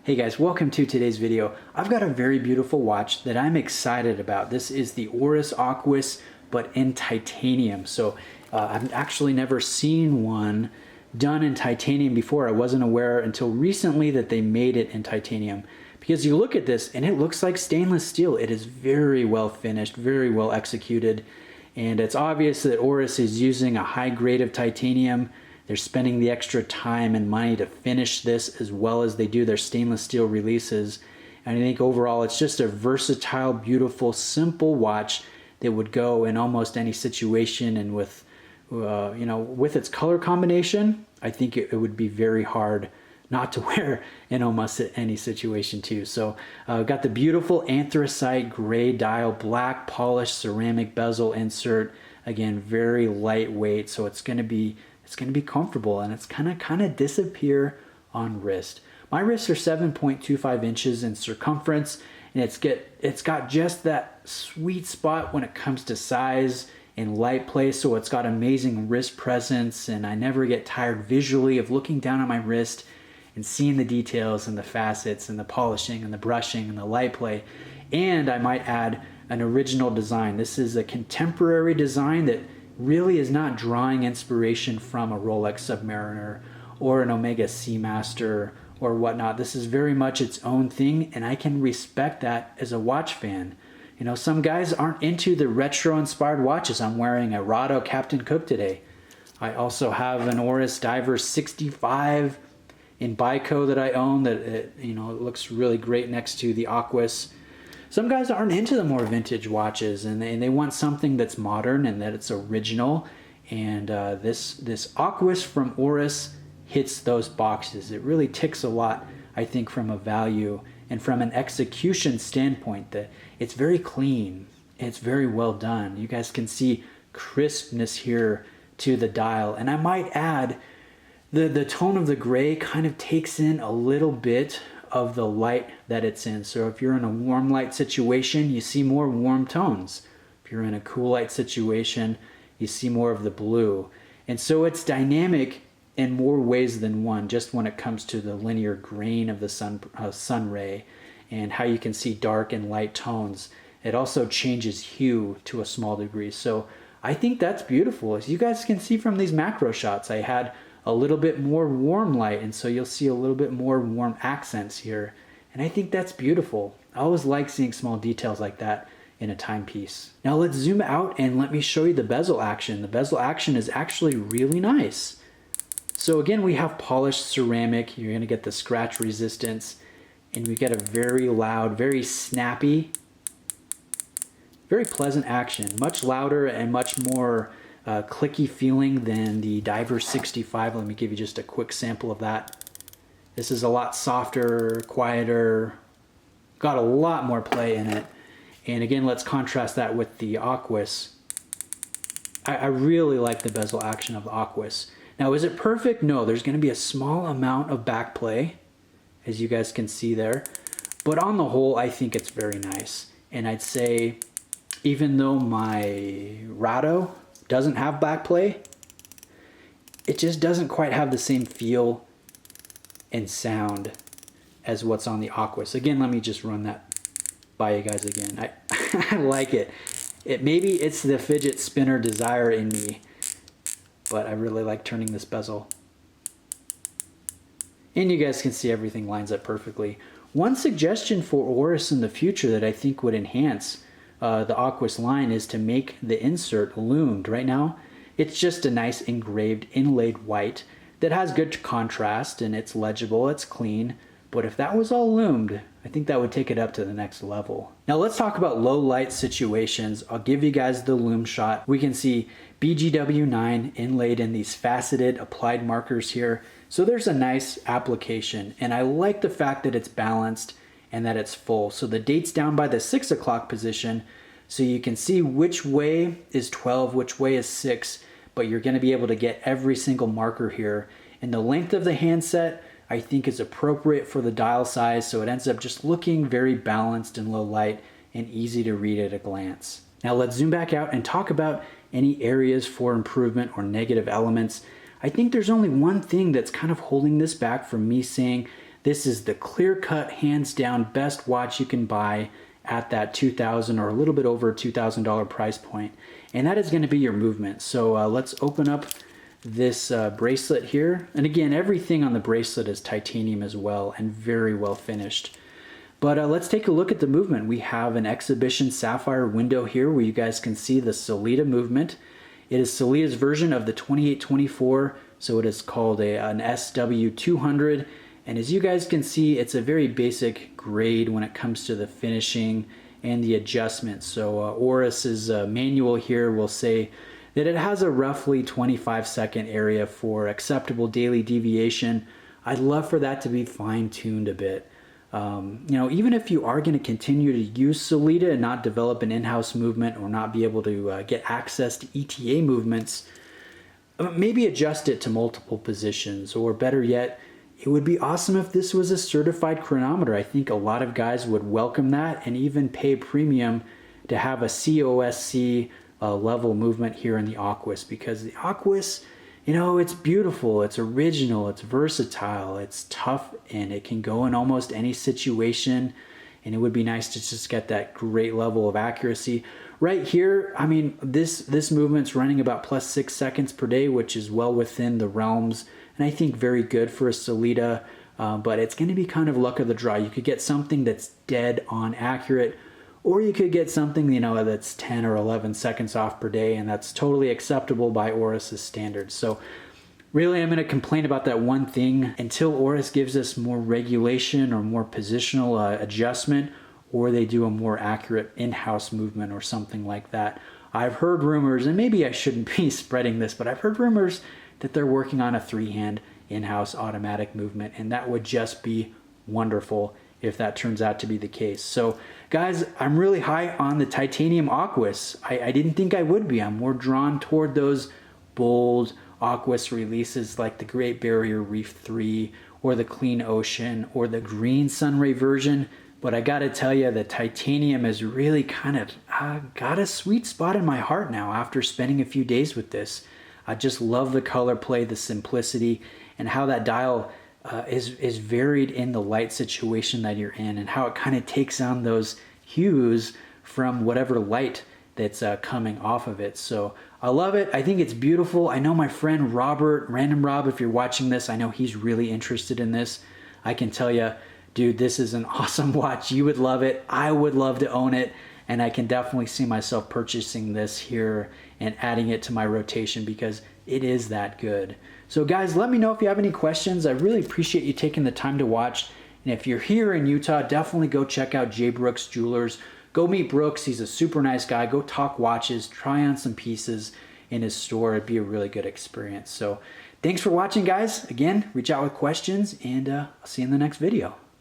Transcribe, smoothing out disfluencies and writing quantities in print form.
Hey guys, welcome to today's video. I've got a very beautiful watch that I'm excited about. This is the Oris Aquis, but in titanium. So I've actually never seen one done in titanium before. I wasn't aware until recently that they made it in titanium. Because you look at this and it looks like stainless steel. It is very well finished, very well executed. And it's obvious that Oris is using a high grade of titanium. They're spending the extra time and money to finish this as well as they do their stainless steel releases. And I think overall it's just a versatile, beautiful, simple watch that would go in almost any situation. And with, with its color combination, I think it would be very hard not to wear in almost any situation too. So got the beautiful anthracite gray dial, black polished ceramic bezel insert. Again, very lightweight, so it's going to be comfortable, and it's kind of disappear on wrist. My wrists are 7.25 inches in circumference, and it's got just that sweet spot when it comes to size and light play. So it's got amazing wrist presence, and I never get tired visually of looking down at my wrist and seeing the details and the facets and the polishing and the brushing and the light play. And I might add an original design. This is a contemporary design that really is not drawing inspiration from a Rolex Submariner or an Omega Seamaster or whatnot. This is very much its own thing, and I can respect that as a watch fan. You know, some guys aren't into the retro-inspired watches. I'm wearing a Rado Captain Cook today. I also have an Oris Diver 65 in Bico that I own that it looks really great next to the Aquis. Some guys aren't into the more vintage watches, and they want something that's modern and that it's original. And this Aquis from Oris hits those boxes. It really ticks a lot, I think, from a value and from an execution standpoint. That it's very clean. It's very well done. You guys can see crispness here to the dial. And I might add, the tone of the gray kind of takes in a little bit of the light that it's in. So if you're in a warm light situation, you see more warm tones. If you're in a cool light situation, you see more of the blue. And so it's dynamic in more ways than one, just when it comes to the linear grain of the sun ray and how you can see dark and light tones. It also changes hue to a small degree. So I think that's beautiful. As you guys can see from these macro shots, I had a little bit more warm light, and so you'll see a little bit more warm accents here. And I think that's beautiful. I always like seeing small details like that in a timepiece. Now let's zoom out and let me show you the bezel action. The bezel action is actually really nice. So again, we have polished ceramic. You're gonna get the scratch resistance, and we get a very loud, very snappy, very pleasant action. Much louder and much more clicky feeling than the Diver 65. Let me give you just a quick sample of that. This is a lot softer, quieter, got a lot more play in it. And again, let's contrast that with the Aquis. I really like the bezel action of the Aquis. Now, is it perfect? No, there's going to be a small amount of back play, as you guys can see there. But on the whole, I think it's very nice. And I'd say, even though my Rado doesn't have back play, it just doesn't quite have the same feel and sound as what's on the Aquis. Again, let me just run that by you guys again. I like it. Maybe it's the fidget spinner desire in me, but I really like turning this bezel. And you guys can see everything lines up perfectly. One suggestion for Oris in the future that I think would enhance the Aquis line is to make the insert lumed. Right now, it's just a nice engraved inlaid white that has good contrast, and it's legible, it's clean. But if that was all lumed, I think that would take it up to the next level. Now let's talk about low light situations. I'll give you guys the lume shot. We can see BGW9 inlaid in these faceted applied markers here. So there's a nice application, and I like the fact that it's balanced and that it's full. So the date's down by the 6 o'clock position, so you can see which way is 12, which way is 6, but you're gonna be able to get every single marker here. And the length of the handset, I think, is appropriate for the dial size, so it ends up just looking very balanced in low light and easy to read at a glance. Now let's zoom back out and talk about any areas for improvement or negative elements. I think there's only one thing that's kind of holding this back from me saying this is the clear-cut, hands-down best watch you can buy at that $2,000 or a little bit over $2,000 price point. And that is going to be your movement. So let's open up this bracelet here. And again, everything on the bracelet is titanium as well and very well finished. But let's take a look at the movement. We have an exhibition sapphire window here where you guys can see the Sellita movement. It is Sellita's version of the 2824, so it is called an SW200. And as you guys can see, it's a very basic grade when it comes to the finishing and the adjustments. So Oris's manual here will say that it has a roughly 25-second area for acceptable daily deviation. I'd love for that to be fine-tuned a bit. You know, even if you are going to continue to use Sellita and not develop an in-house movement or not be able to get access to ETA movements, maybe adjust it to multiple positions, or better yet, it would be awesome if this was a certified chronometer. I think a lot of guys would welcome that and even pay premium to have a COSC level movement here in the Aquis, because the Aquis, you know, it's beautiful, it's original, it's versatile, it's tough, and it can go in almost any situation, and it would be nice to just get that great level of accuracy. Right here, I mean, this movement's running about plus 6 seconds per day, which is well within the realms, and I think very good for a Sellita, but it's going to be kind of luck of the draw. You could get something that's dead on accurate, or you could get something, you know, that's 10 or 11 seconds off per day, and that's totally acceptable by Oris's standards. So really, I'm going to complain about that one thing until Oris gives us more regulation or more positional adjustment, or they do a more accurate in-house movement or something like that. I've heard rumors, and maybe I shouldn't be spreading this, but I've heard rumors that they're working on a three-hand in-house automatic movement, and that would just be wonderful if that turns out to be the case. So guys, I'm really high on the titanium Aquis. I didn't think I would be. I'm more drawn toward those bold Aquis releases like the Great Barrier Reef 3 or the Clean Ocean or the green Sunray version. But I gotta tell you, the titanium has really kind of got a sweet spot in my heart now after spending a few days with this. I just love the color play, the simplicity, and how that dial is varied in the light situation that you're in, and how it kind of takes on those hues from whatever light that's coming off of it. So I love it. I think it's beautiful. I know my friend Robert, Random Rob, if you're watching this, I know he's really interested in this. I can tell you, dude, this is an awesome watch. You would love it. I would love to own it. And I can definitely see myself purchasing this here and adding it to my rotation because it is that good. So guys, let me know if you have any questions. I really appreciate you taking the time to watch. And if you're here in Utah, definitely go check out J. Brooks Jewelers. Go meet Brooks. He's a super nice guy. Go talk watches, try on some pieces in his store. It'd be a really good experience. So thanks for watching, guys. Again, reach out with questions, and I'll see you in the next video.